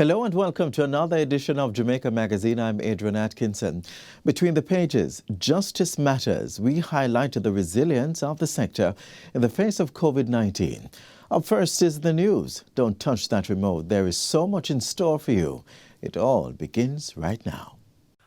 Hello and welcome to another edition of Jamaica Magazine. I'm Adrian Atkinson. Between the pages, Justice Matters, we highlighted the resilience of the sector in the face of COVID-19. Up first is the news. Don't touch that remote. There is so much in store for you. It all begins right now.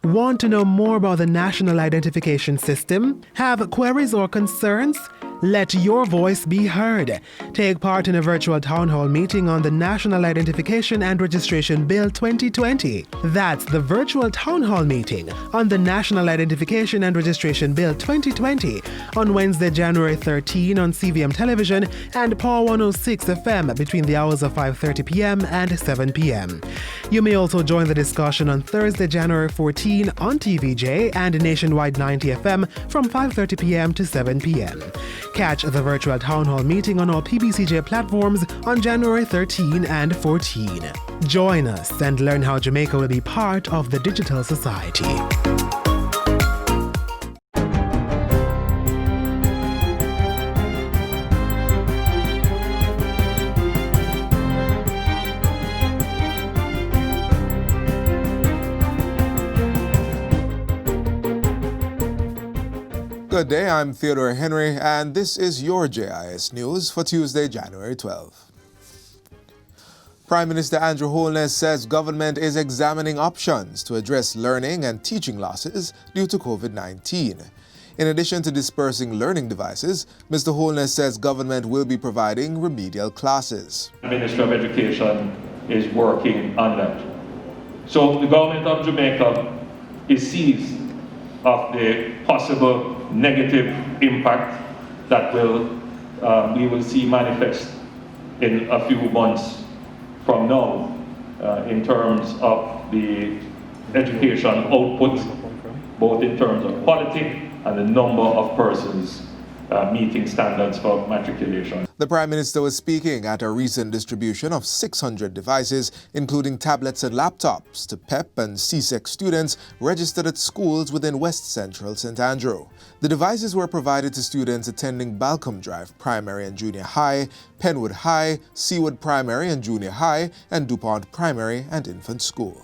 Want to know more about the National Identification System? Have queries or concerns? Let your voice be heard. Take part in a virtual town hall meeting on the National Identification and Registration Bill 2020. That's the virtual town hall meeting on the National Identification and Registration Bill 2020 on Wednesday, January 13 on CVM Television and Power 106 FM between the hours of 5:30 p.m. and 7 p.m. You may also join the discussion on Thursday, January 14 on TVJ and Nationwide 90 FM from 5:30 p.m. to 7 p.m. Catch the virtual town hall meeting on all PBCJ platforms on January 13 and 14. Join us and learn how Jamaica will be part of the digital society. Good day, I'm Theodore Henry, and this is your JIS News for Tuesday, January 12. Prime Minister Andrew Holness says government is examining options to address learning and teaching losses due to COVID-19. In addition to dispersing learning devices, Mr. Holness says government will be providing remedial classes. The Ministry of Education is working on that. So the government of Jamaica is seized of the possible negative impact that we will see manifest in a few months from now in terms of the education output, both in terms of quality and the number of persons meeting standards for matriculation. The Prime Minister was speaking at a recent distribution of 600 devices, including tablets and laptops, to PEP and CSEC students registered at schools within West Central St. Andrew. The devices were provided to students attending Balcombe Drive Primary and Junior High, Penwood High, Seawood Primary and Junior High, and DuPont Primary and Infant School.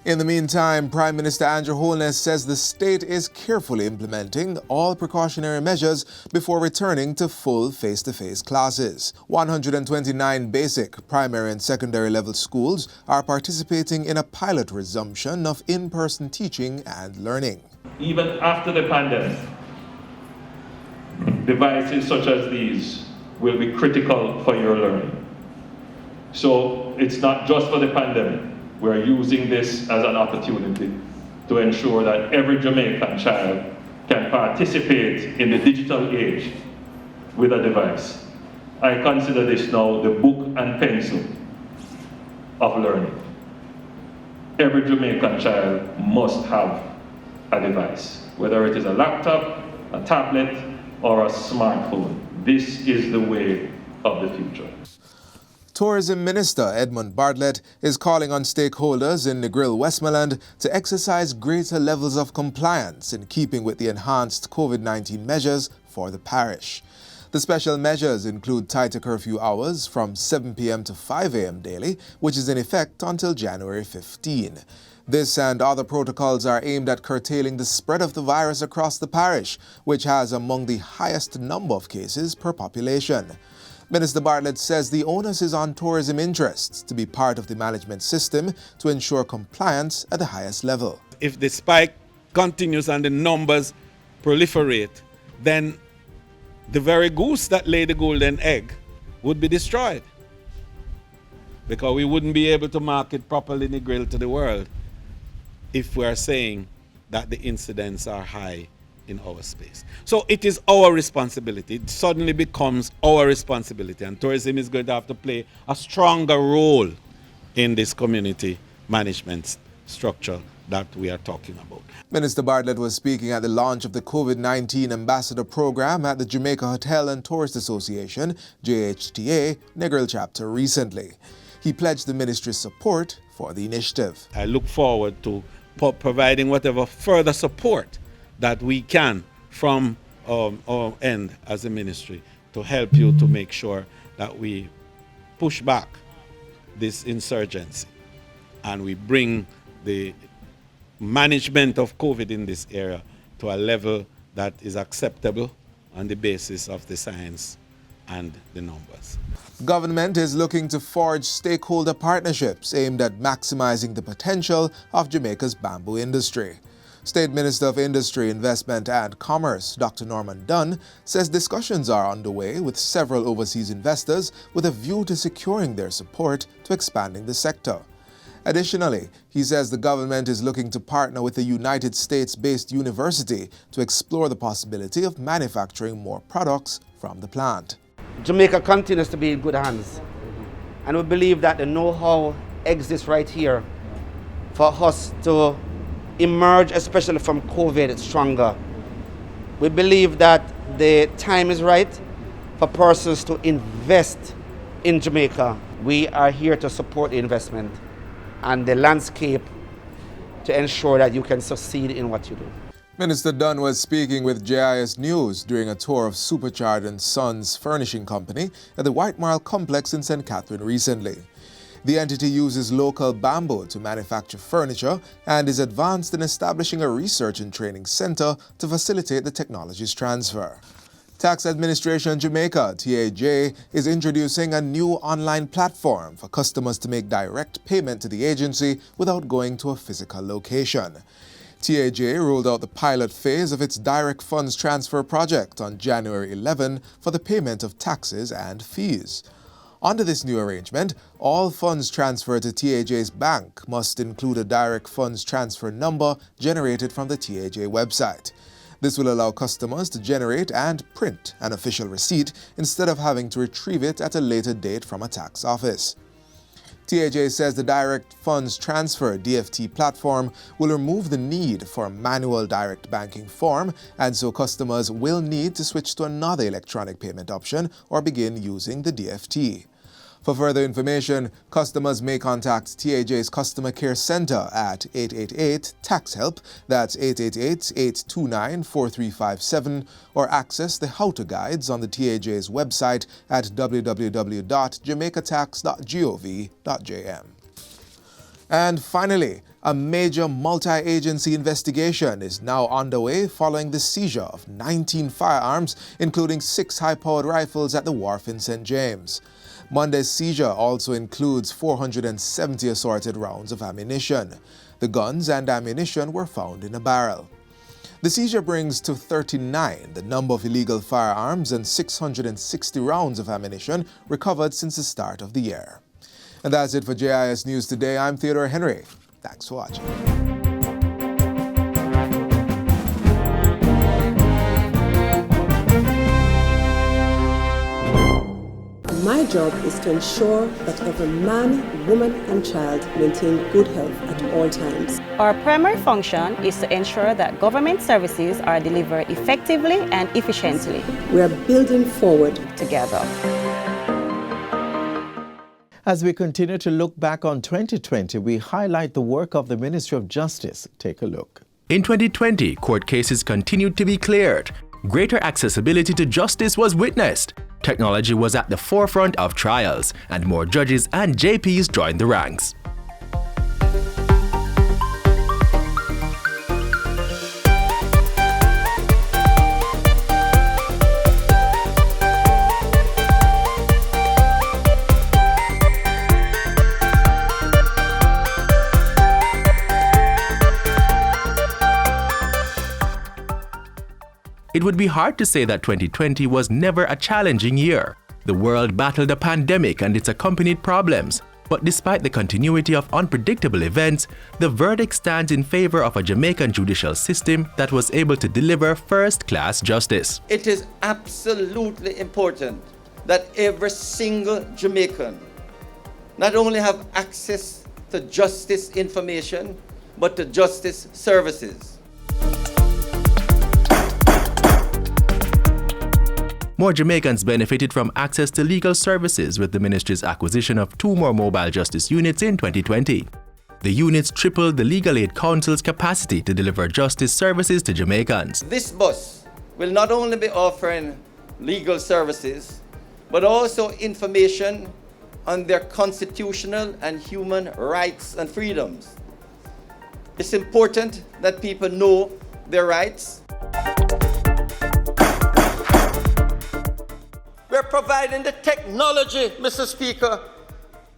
In the meantime, Prime Minister Andrew Holness says the state is carefully implementing all precautionary measures before returning to full face-to-face classes. 129 basic, primary and secondary level schools are participating in a pilot resumption of in-person teaching and learning. Even after the pandemic, devices such as these will be critical for your learning. So it's not just for the pandemic. We're using this as an opportunity to ensure that every Jamaican child can participate in the digital age with a device. I consider this now the book and pencil of learning. Every Jamaican child must have a device, whether it is a laptop, a tablet, or a smartphone. This is the way of the future. Tourism Minister Edmund Bartlett is calling on stakeholders in Negril, Westmoreland to exercise greater levels of compliance in keeping with the enhanced COVID-19 measures for the parish. The special measures include tighter curfew hours from 7 p.m. to 5 a.m. daily, which is in effect until January 15. This and other protocols are aimed at curtailing the spread of the virus across the parish, which has among the highest number of cases per population. Minister Bartlett says the onus is on tourism interests to be part of the management system to ensure compliance at the highest level. If the spike continues and the numbers proliferate, then the very goose that laid the golden egg would be destroyed, because we wouldn't be able to market properly Negril to the world if we are saying that the incidents are high in our space. So it is our responsibility. It suddenly becomes our responsibility, and tourism is going to have to play a stronger role in this community management structure that we are talking about. Minister Bartlett was speaking at the launch of the COVID-19 Ambassador Program at the Jamaica Hotel and Tourist Association, JHTA, Negril chapter recently. He pledged the ministry's support for the initiative. I look forward to providing whatever further support that we can from our end as a ministry to help you to make sure that we push back this insurgency and we bring the management of COVID in this area to a level that is acceptable on the basis of the science and the numbers. Government is looking to forge stakeholder partnerships aimed at maximizing the potential of Jamaica's bamboo industry. State Minister of Industry, Investment and Commerce, Dr. Norman Dunn, says discussions are underway with several overseas investors with a view to securing their support to expanding the sector. Additionally, he says the government is looking to partner with a United States-based university to explore the possibility of manufacturing more products from the plant. Jamaica continues to be in good hands, and we believe that the know-how exists right here for us to emerge, especially from COVID, stronger. We believe that the time is right for persons to invest in Jamaica. We are here to support the investment and the landscape to ensure that you can succeed in what you do. Minister Dunn was speaking with JIS News during a tour of Supercharged & Sons Furnishing Company at the White Marl Complex in St. Catherine recently. The entity uses local bamboo to manufacture furniture and is advanced in establishing a research and training center to facilitate the technology's transfer. Tax Administration Jamaica, TAJ, is introducing a new online platform for customers to make direct payment to the agency without going to a physical location. TAJ rolled out the pilot phase of its direct funds transfer project on January 11 for the payment of taxes and fees. Under this new arrangement, all funds transferred to TAJ's bank must include a direct funds transfer number generated from the TAJ website. This will allow customers to generate and print an official receipt instead of having to retrieve it at a later date from a tax office. TAJ says the Direct Funds Transfer DFT platform will remove the need for a manual direct banking form, and so customers will need to switch to another electronic payment option or begin using the DFT. For further information, customers may contact TAJ's Customer Care Center at 888-TAX-HELP, that's 888-829-4357, or access the How To Guides on the TAJ's website at www.jamaicatax.gov.jm. And finally, a major multi-agency investigation is now underway following the seizure of 19 firearms, including 6 high-powered rifles at the wharf in St. James. Monday's seizure also includes 470 assorted rounds of ammunition. The guns and ammunition were found in a barrel. The seizure brings to 39 the number of illegal firearms and 660 rounds of ammunition recovered since the start of the year. And that's it for JIS News Today. I'm Theodore Henry. Thanks for watching. My job is to ensure that every man, woman and child maintain good health at all times. Our primary function is to ensure that government services are delivered effectively and efficiently. We are building forward together. As we continue to look back on 2020, we highlight the work of the Ministry of Justice. Take a look. In 2020, court cases continued to be cleared. Greater accessibility to justice was witnessed. Technology was at the forefront of trials, and more judges and JPs joined the ranks. It would be hard to say that 2020 was never a challenging year. The world battled a pandemic and its accompanied problems. But despite the continuity of unpredictable events, the verdict stands in favor of a Jamaican judicial system that was able to deliver first-class justice. It is absolutely important that every single Jamaican not only have access to justice information, but to justice services. More Jamaicans benefited from access to legal services with the ministry's acquisition of 2 more mobile justice units in 2020. The units tripled the Legal Aid Council's capacity to deliver justice services to Jamaicans. This bus will not only be offering legal services, but also information on their constitutional and human rights and freedoms. It's important that people know their rights. We're providing the technology, Mr. Speaker,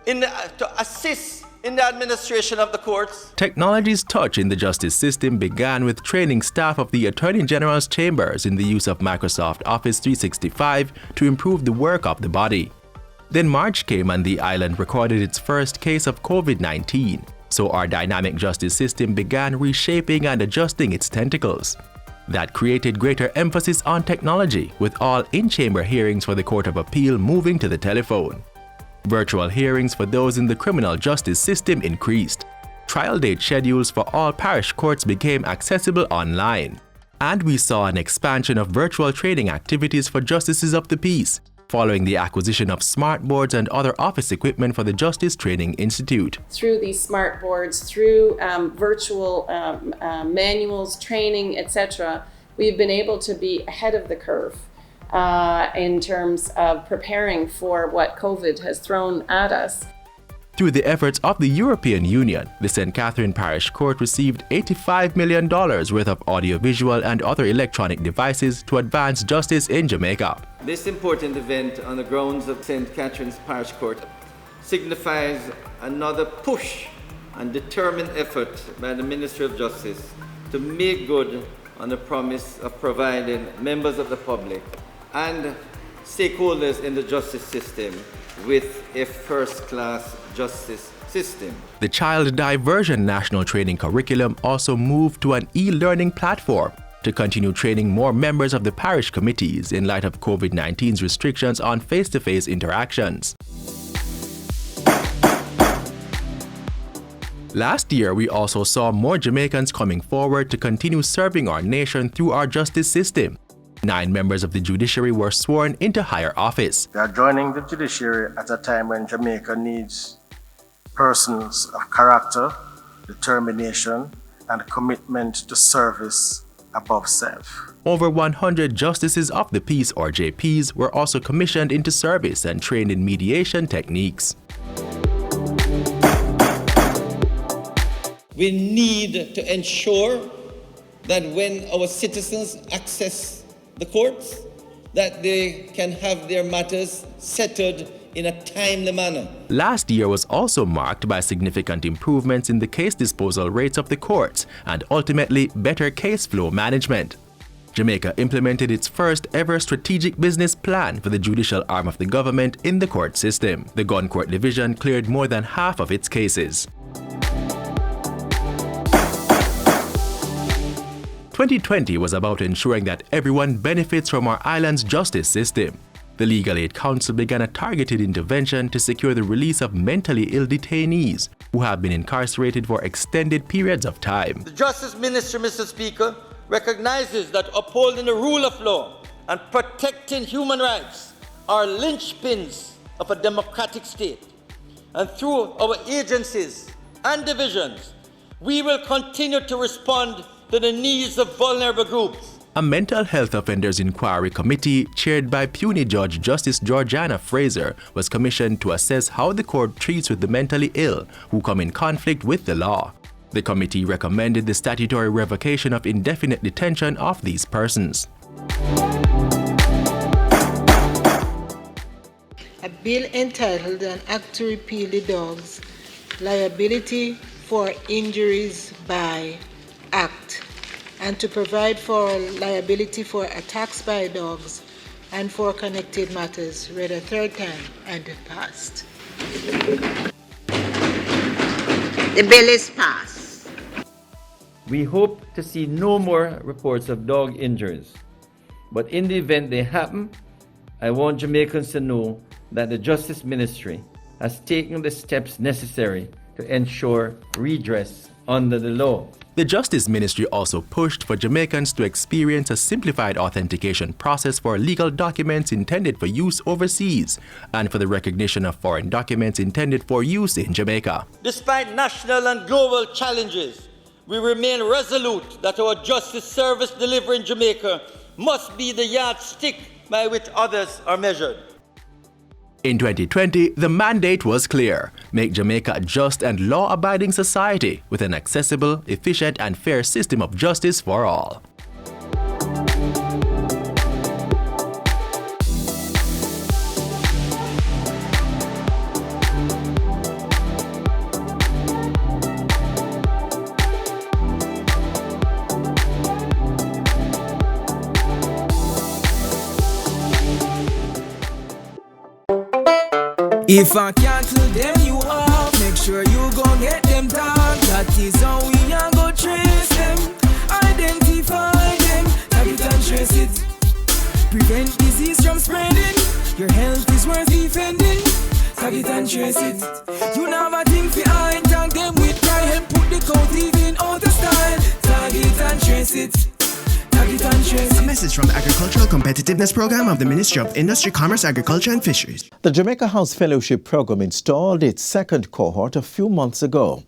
to assist in the administration of the courts. Technology's touch in the justice system began with training staff of the Attorney General's chambers in the use of Microsoft Office 365 to improve the work of the body. Then March came and the island recorded its first case of COVID-19, so our dynamic justice system began reshaping and adjusting its tentacles. That created greater emphasis on technology, with all in-chamber hearings for the Court of Appeal moving to the telephone. Virtual hearings for those in the criminal justice system increased. Trial date schedules for all parish courts became accessible online. And we saw an expansion of virtual training activities for justices of the peace, following the acquisition of smart boards and other office equipment for the Justice Training Institute. Through these smart boards, through virtual manuals, training, etc., we've been able to be ahead of the curve in terms of preparing for what COVID has thrown at us. Through the efforts of the European Union, the St. Catherine Parish Court received $85 million worth of audiovisual and other electronic devices to advance justice in Jamaica. This important event on the grounds of St. Catherine's Parish Court signifies another push and determined effort by the Ministry of Justice to make good on the promise of providing members of the public and stakeholders in the justice system with a first-class justice system. The Child Diversion National Training Curriculum also moved to an e-learning platform to continue training more members of the parish committees in light of COVID-19's restrictions on face-to-face interactions. Last year, we also saw more Jamaicans coming forward to continue serving our nation through our justice system. 9 members of the judiciary were sworn into higher office. They are joining the judiciary at a time when Jamaica needs persons of character, determination, and commitment to service above self. Over 100 justices of the peace, or JPs, were also commissioned into service and trained in mediation techniques. We need to ensure that when our citizens access the courts, that they can have their matters settled in a timely manner. Last year was also marked by significant improvements in the case disposal rates of the courts and ultimately better case flow management. Jamaica implemented its first ever strategic business plan for the judicial arm of the government in the court system. The Gun Court Division cleared more than half of its cases. 2020 was about ensuring that everyone benefits from our island's justice system. The Legal Aid Council began a targeted intervention to secure the release of mentally ill detainees who have been incarcerated for extended periods of time. The Justice Ministry, Mr. Speaker, recognizes that upholding the rule of law and protecting human rights are linchpins of a democratic state. And through our agencies and divisions, we will continue to respond to the needs of vulnerable groups. A mental health offenders inquiry committee chaired by puisne Judge Justice Georgiana Fraser was commissioned to assess how the court treats with the mentally ill who come in conflict with the law. The committee recommended the statutory revocation of indefinite detention of these persons. A bill entitled An Act to Repeal the Dogs Liability for Injuries by Act, and to provide for liability for attacks by dogs and for connected matters, read a third time and passed. The bill is passed. We hope to see no more reports of dog injuries, but in the event they happen, I want Jamaicans to know that the Justice Ministry has taken the steps necessary to ensure redress under the law. The Justice Ministry also pushed for Jamaicans to experience a simplified authentication process for legal documents intended for use overseas and for the recognition of foreign documents intended for use in Jamaica. Despite national and global challenges, we remain resolute that our justice service delivery in Jamaica must be the yardstick by which others are measured. In 2020, the mandate was clear: make Jamaica a just and law-abiding society with an accessible, efficient and fair system of justice for all. If I cancel them you off, make sure you gon' get them down. That is how we are go trace them, identify them, tag it and trace it. Prevent disease from spreading, your health is worth defending. Tag it and trace it. You know a thing fi hide, tag them with pride and put the coat even out of style. Tag it and trace it. A message from the Agricultural Competitiveness Program of the Ministry of Industry, Commerce, Agriculture and Fisheries. The Jamaica House Fellowship Program installed its second cohort a few months ago.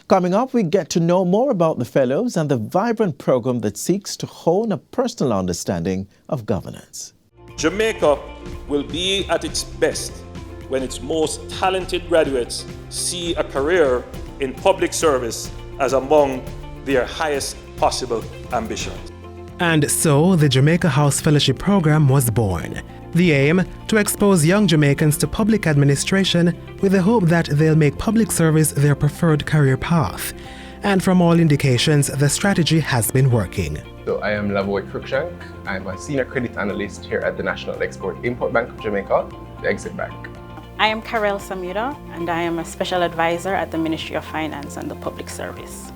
Coming up, we get to know more about the fellows and the vibrant program that seeks to hone a personal understanding of governance. Jamaica will be at its best when its most talented graduates see a career in public service as among their highest possible ambitions. And so the Jamaica House Fellowship Program was born. The aim, to expose young Jamaicans to public administration with the hope that they'll make public service their preferred career path. And from all indications, the strategy has been working. So I am Lavoy Cruikshank. I'm a Senior Credit Analyst here at the National Export-Import Bank of Jamaica, the Exit Bank. I am Karel Samuda, and I am a Special Advisor at the Ministry of Finance and the Public Service.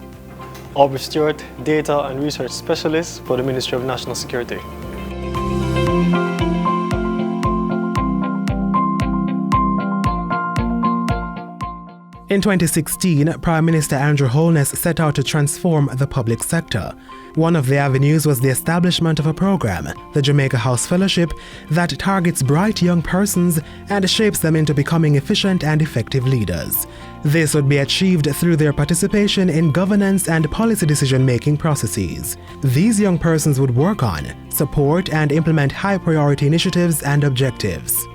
Aubrey Stewart, Data and Research Specialist for the Ministry of National Security. In 2016, Prime Minister Andrew Holness set out to transform the public sector. One of the avenues was the establishment of a program, the Jamaica House Fellowship, that targets bright young persons and shapes them into becoming efficient and effective leaders. This would be achieved through their participation in governance and policy decision-making processes. These young persons would work on, support and implement high-priority initiatives and objectives.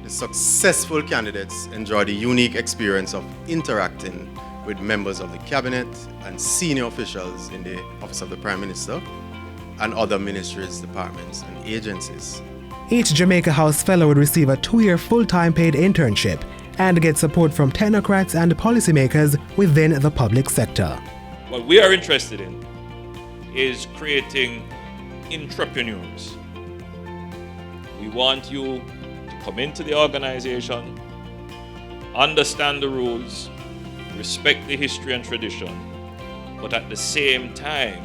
Successful candidates enjoy the unique experience of interacting with members of the cabinet and senior officials in the Office of the Prime Minister and other ministries, departments and agencies. Each Jamaica House Fellow would receive a 2-year full-time paid internship and get support from technocrats and policymakers within the public sector. What we are interested in is creating entrepreneurs. We want you come into the organization, understand the rules, respect the history and tradition, but at the same time,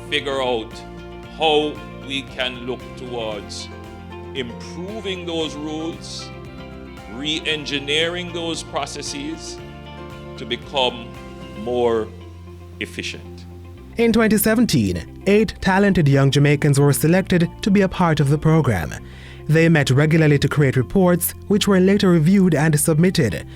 figure out how we can look towards improving those rules, re-engineering those processes to become more efficient. In 2017, 8 talented young Jamaicans were selected to be a part of the program. They met regularly to create reports, which were later reviewed and submitted.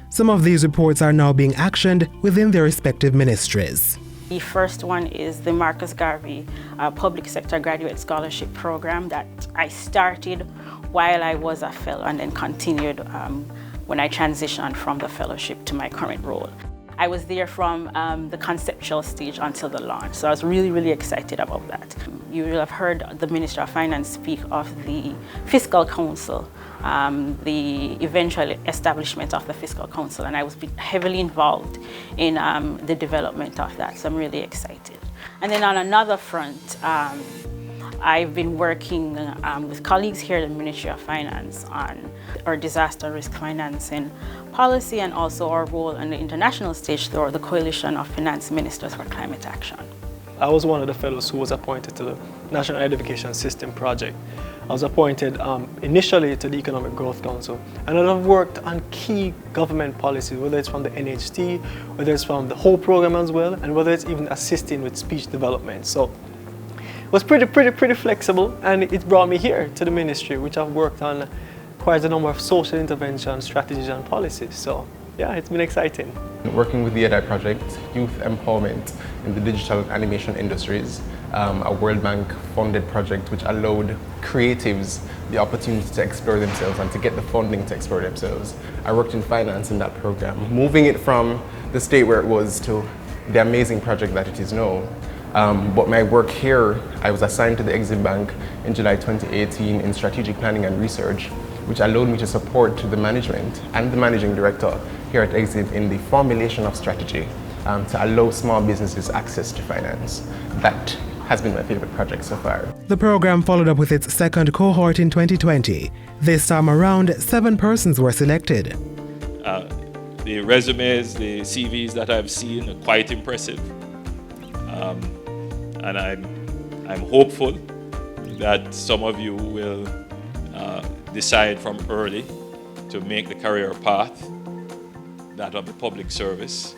Some of these reports are now being actioned within their respective ministries. The first one is the Marcus Garvey Public Sector Graduate Scholarship Program that I started while I was a fellow and then continued when I transitioned from the fellowship to my current role. I was there from the conceptual stage until the launch, so I was really excited about that. You will have heard the Minister of Finance speak of the Fiscal Council, the eventual establishment of the Fiscal Council, and I was heavily involved in the development of that, so I'm really excited. And then on another front, I've been working with colleagues here at the Ministry of Finance on our disaster risk financing policy and also our role on the international stage through the Coalition of Finance Ministers for Climate Action. I was one of the fellows who was appointed to the National Identification System project. I was appointed initially to the Economic Growth Council, and I've worked on key government policies, whether it's from the NHT, whether it's from the whole program as well, and whether it's even assisting with speech development. So it was pretty flexible, and it brought me here to the ministry, which I've worked on quite a number of social intervention strategies and policies. So yeah, it's been exciting. Working with the EDI project, youth empowerment in the digital animation industries, a World Bank funded project which allowed creatives the opportunity to explore themselves and to get the funding to explore themselves. I worked in finance in that program, moving it from the state where it was to the amazing project that it is now. But my work here, I was assigned to the Exim Bank in July 2018 in strategic planning and research, which allowed me to support the management and the managing director here at Exim in the formulation of strategy to allow small businesses access to finance. That has been my favorite project so far. The program followed up with its second cohort in 2020. This time around, 7 persons were selected. The resumes, the CVs that I've seen are quite impressive. And I'm hopeful that some of you will decide from early to make the career path that of the public service.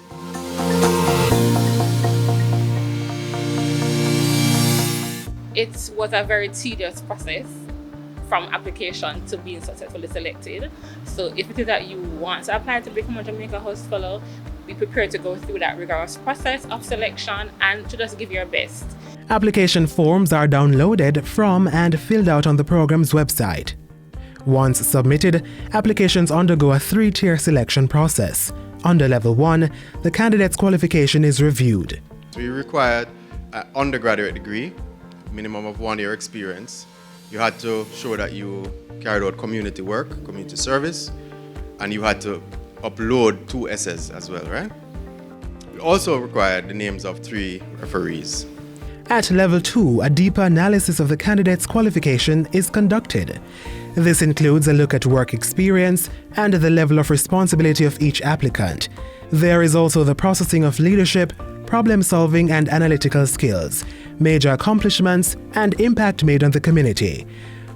It was a very tedious process from application to being successfully selected. So if it is that you want to apply to become a Jamaica House Fellow, be prepared to go through that rigorous process of selection and to just give your best. Application forms are downloaded from and filled out on the program's website. Once submitted, applications undergo a 3-tier selection process. Under Level 1, the candidate's qualification is reviewed. So you required an undergraduate degree, minimum of 1 year experience. You had to show that you carried out community work, community service, and you had to upload 2 essays as well, right? You also required the names of 3 referees. At Level 2, a deeper analysis of the candidate's qualification is conducted. This includes a look at work experience and the level of responsibility of each applicant. There is also the processing of leadership, problem-solving and analytical skills, major accomplishments, and impact made on the community.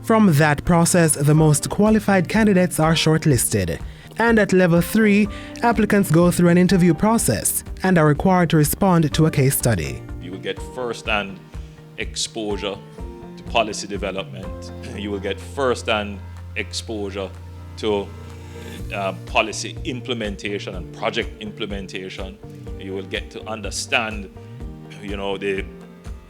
From that process, the most qualified candidates are shortlisted. And at Level 3, applicants go through an interview process and are required to respond to a case study. You will get first-hand exposure to policy development. You will get first-hand exposure to policy implementation and project implementation. You will get to understand, the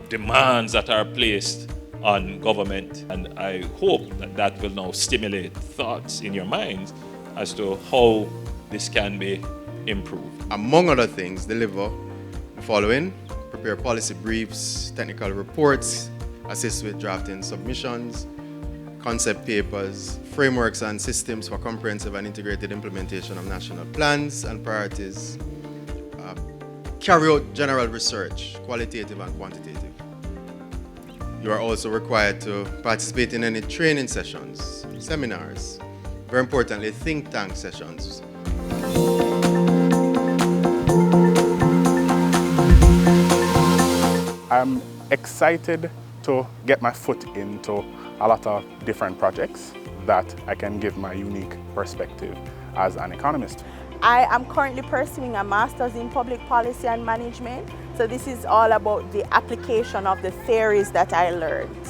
demands that are placed on government. And I hope that that will now stimulate thoughts in your minds as to how this can be improved. Among other things, deliver the following: prepare policy briefs, technical reports, assist with drafting submissions, concept papers, frameworks and systems for comprehensive and integrated implementation of national plans and priorities, carry out general research, qualitative and quantitative. You are also required to participate in any training sessions, seminars, very importantly, think tank sessions. I'm excited to get my foot into a lot of different projects that I can give my unique perspective as an economist. I am currently pursuing a master's in public policy and management. So this is all about the application of the theories that I learned.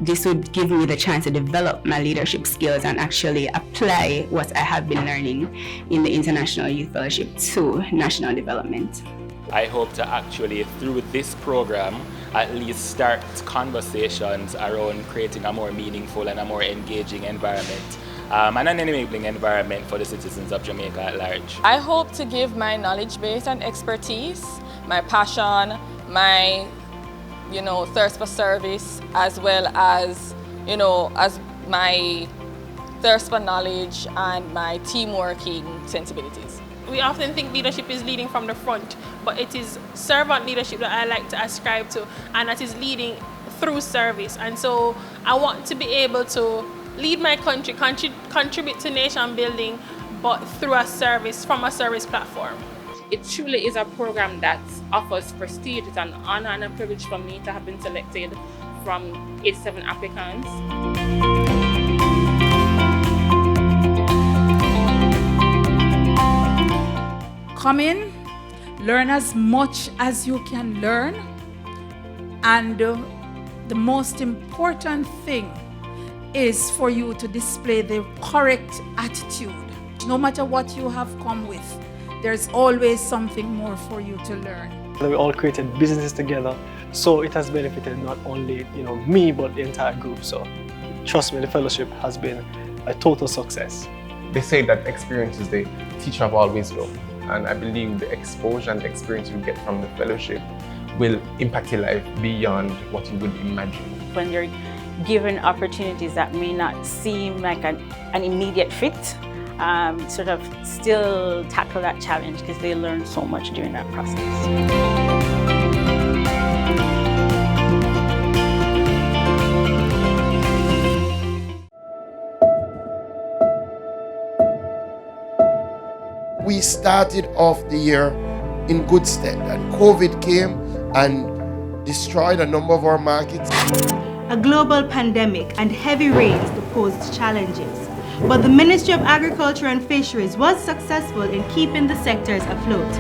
This would give me the chance to develop my leadership skills and actually apply what I have been learning in the International Youth Fellowship to national development. I hope to actually, through this program, at least start conversations around creating a more meaningful and a more engaging environment and an enabling environment for the citizens of Jamaica at large. I hope to give my knowledge base and expertise, my passion, my thirst for service, as well as as my thirst for knowledge and my team working sensibilities. We often think leadership is leading from the front, but it is servant leadership that I like to ascribe to, and that is leading through service. And so I want to be able to lead my country, contribute to nation building, but through a service, from a service platform. It truly is a program that offers prestige. It's an honor and a privilege for me to have been selected from 87 applicants. Come in, learn as much as you can learn, and the most important thing is for you to display the correct attitude. No matter what you have come with, there's always something more for you to learn. We all created businesses together, so it has benefited not only me but the entire group. So trust me, the fellowship has been a total success. They say that experience is the teacher of all wisdom, and I believe the exposure and the experience you get from the fellowship will impact your life beyond what you would imagine. When you're given opportunities that may not seem like an immediate fit, sort of still tackle that challenge because they learn so much during that process. We started off the year in good stead, and COVID came and destroyed a number of our markets. A global pandemic and heavy rains posed challenges, but the Ministry of Agriculture and Fisheries was successful in keeping the sectors afloat.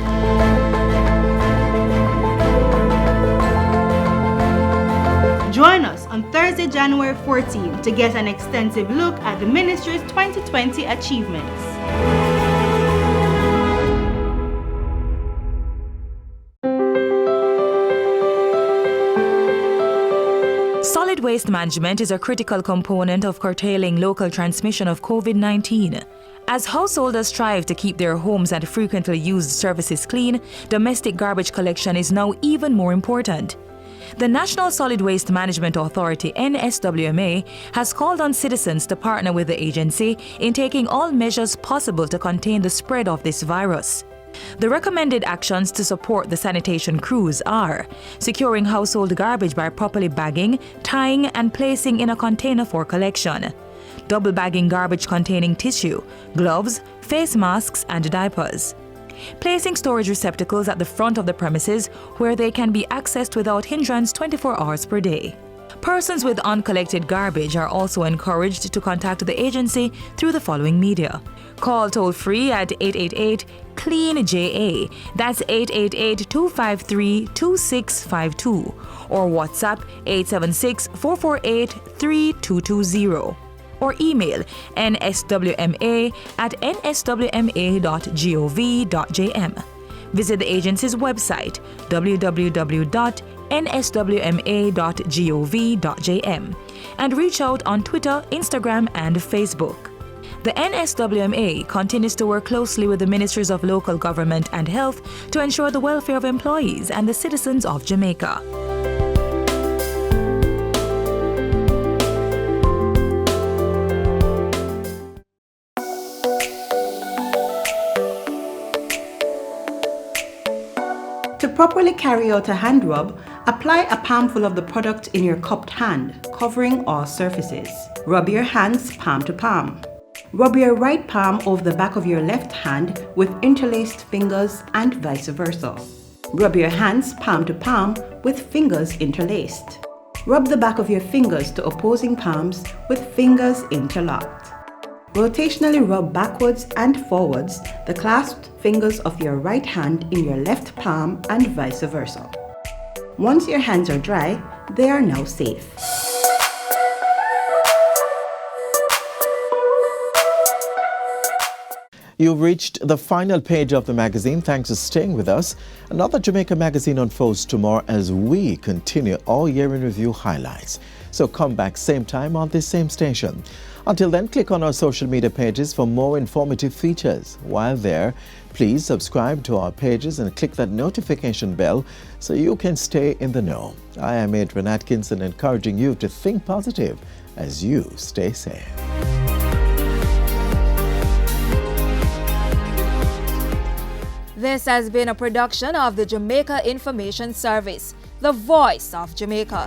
Join us on Thursday, January 14 to get an extensive look at the Ministry's 2020 achievements. Solid waste management is a critical component of curtailing local transmission of COVID-19. As householders strive to keep their homes and frequently used surfaces clean, domestic garbage collection is now even more important. The National Solid Waste Management Authority, NSWMA, has called on citizens to partner with the agency in taking all measures possible to contain the spread of this virus. The recommended actions to support the sanitation crews are securing household garbage by properly bagging, tying, and placing in a container for collection, double bagging garbage containing tissue, gloves, face masks, and diapers, placing storage receptacles at the front of the premises where they can be accessed without hindrance 24 hours per day. Persons with uncollected garbage are also encouraged to contact the agency through the following media. Call toll-free at 888-CLEAN-JA, that's 888-253-2652, or WhatsApp 876-448-3220, or email nswma@nswma.gov.jm. Visit the agency's website www.nswma.gov.jm and reach out on Twitter, Instagram, and Facebook. The NSWMA continues to work closely with the Ministries of Local Government and Health to ensure the welfare of employees and the citizens of Jamaica. To properly carry out a hand rub, apply a palmful of the product in your cupped hand, covering all surfaces. Rub your hands palm to palm. Rub your right palm over the back of your left hand with interlaced fingers and vice versa. Rub your hands palm to palm with fingers interlaced. Rub the back of your fingers to opposing palms with fingers interlocked. Rotationally rub backwards and forwards the clasped fingers of your right hand in your left palm and vice versa. Once your hands are dry, they are now safe. You've reached the final page of the magazine. Thanks for staying with us. Another Jamaica Magazine unfolds tomorrow as we continue all year in review highlights. So come back same time on this same station. Until then, click on our social media pages for more informative features. While there, please subscribe to our pages and click that notification bell so you can stay in the know. I am Adrian Atkinson, encouraging you to think positive as you stay safe. This has been a production of the Jamaica Information Service, the voice of Jamaica.